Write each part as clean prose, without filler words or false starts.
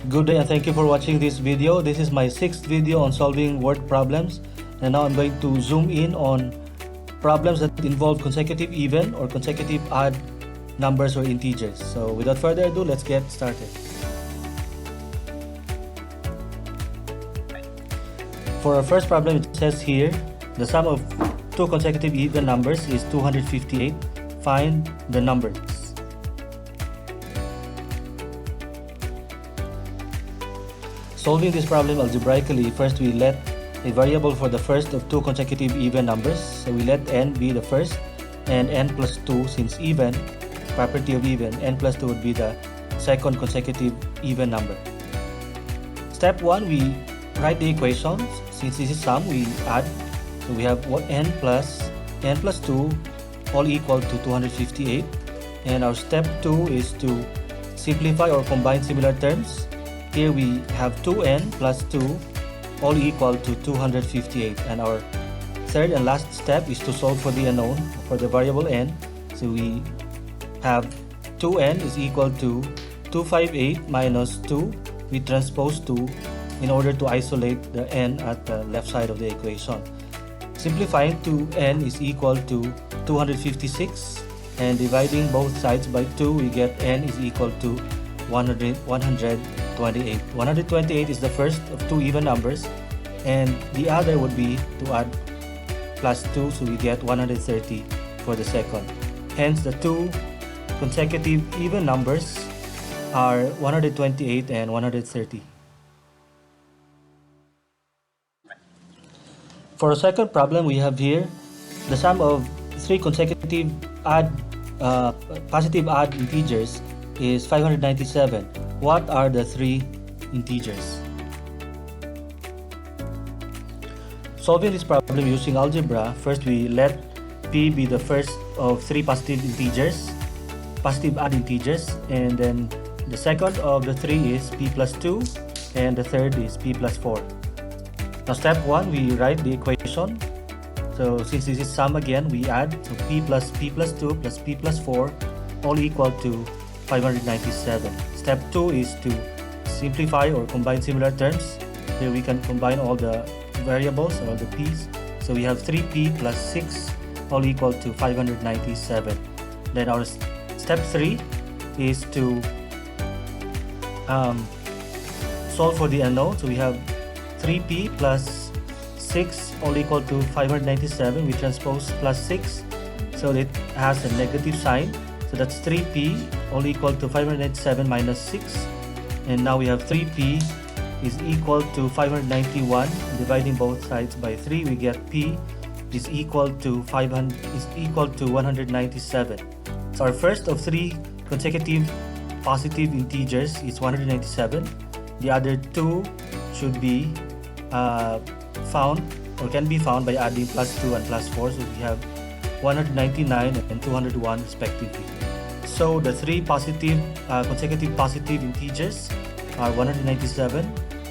Good day and thank you for watching this video. This is my 6th video on solving word problems, and now I'm going to zoom in on problems that involve consecutive even or consecutive odd numbers or integers. So without further ado, let's get started. For our first problem, it says here, the sum of two consecutive even numbers is 258. Find the numbers. Solving this problem algebraically, first we let a variable for the first of two consecutive even numbers. So we let n be the first and n plus 2, since even, property of even, n plus 2 would be the second consecutive even number. Step 1, we write the equations. Since this is sum, we add. So we have n plus 2 all equal to 258. And our step 2 is to simplify or combine similar terms. Here we have 2n plus 2 all equal to 258, and our third and last step is to solve for the unknown, for the variable n. So we have 2n is equal to 258 minus 2. We transpose 2 in order to isolate the n at the left side of the equation. Simplifying, 2n is equal to 256, and dividing both sides by 2, we get n is equal to 128. 128 is the first of two even numbers, and the other would be to add plus 2, so we get 130 for the second. Hence, the two consecutive even numbers are 128 and 130. For a second problem, we have here the sum of three consecutive positive odd integers is 597. What are the three integers? Solving this problem using algebra, first we let p be the first of three positive odd integers, and then the second of the three is p plus 2, and the third is p plus 4. Now step 1, we write the equation. So since this is sum again, we add. So p plus 2 plus p plus 4 all equal to 597. Step 2 is to simplify or combine similar terms. Here we can combine all the variables or the p's. So we have 3p plus 6 all equal to 597. Then our step 3 is to solve for the unknown. So we have 3p plus 6 all equal to 597. We transpose plus 6, so it has a negative sign. So that's 3p all equal to 597 minus 6. And now we have 3p is equal to 591. Dividing both sides by 3, we get p is equal to 197. So our first of three consecutive positive integers is 197. The other two should be found or can be found by adding plus 2 and plus 4. So we have 199 and 201 respectively. So the three consecutive positive integers are 197,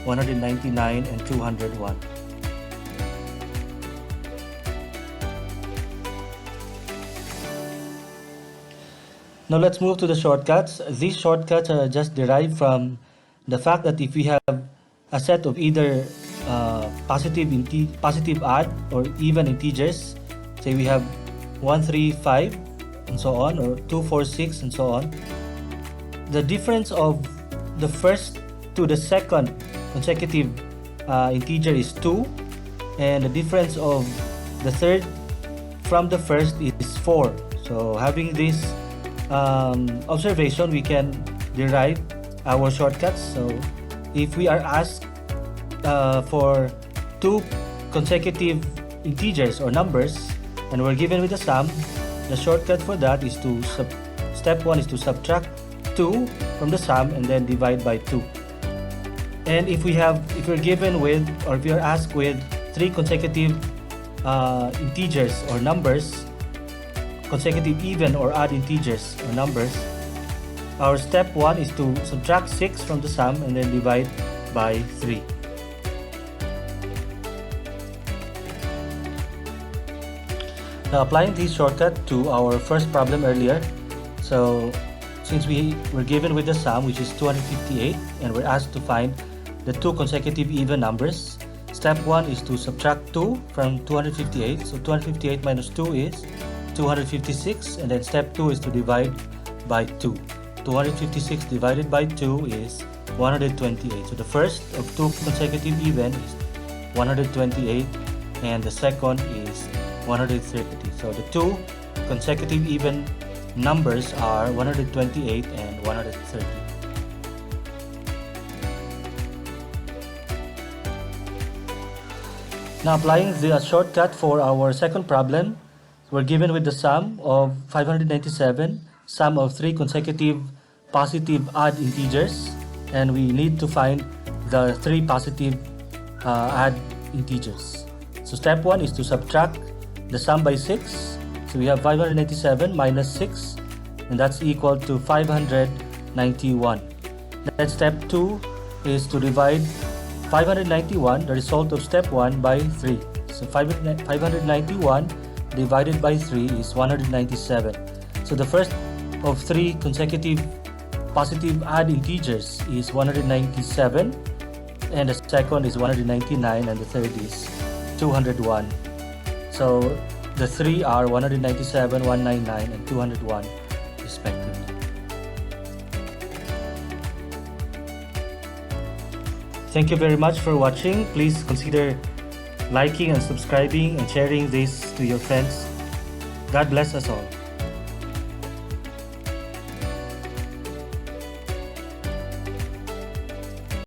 199, and 201. Now let's move to the shortcuts. These shortcuts are just derived from the fact that if we have a set of either positive odd or even integers, say we have 1, 3, 5 and so on, or 2, 4, 6 and so on, the difference of the first to the second consecutive integer is 2, and the difference of the third from the first is 4. So having this observation, we can derive our shortcuts. So if we are asked for two consecutive integers or numbers and we're given with a sum, the shortcut for that is to step 1 is to subtract 2 from the sum and then divide by 2. And if we're given with, or if you're asked with three consecutive integers or numbers, consecutive even or odd integers or numbers, our step 1 is to subtract 6 from the sum and then divide by 3. Now applying this shortcut to our first problem earlier, so since we were given with the sum, which is 258, and we're asked to find the two consecutive even numbers, step 1 is to subtract 2 from 258. So 258 minus 2 is 256, and then step 2 is to divide by 2. 256 divided by 2 is 128. So the first of two consecutive even is 128, and the second is 130. So the two consecutive even numbers are 128 and 130. Now applying the shortcut for our second problem, we're given with the sum of 597, sum of three consecutive positive odd integers, and we need to find the three positive odd integers. So step 1 is to subtract the sum by 6. So we have 597 minus 6, and that's equal to 591. Then step 2 is to divide 591, the result of step 1, by 3. So 591 divided by 3 is 197. So the first of three consecutive positive odd integers is 197, and the second is 199, and the third is 201. So the three are 197, 199, and 201 respectively. Thank you very much for watching. Please consider liking and subscribing and sharing this to your friends. God bless us all.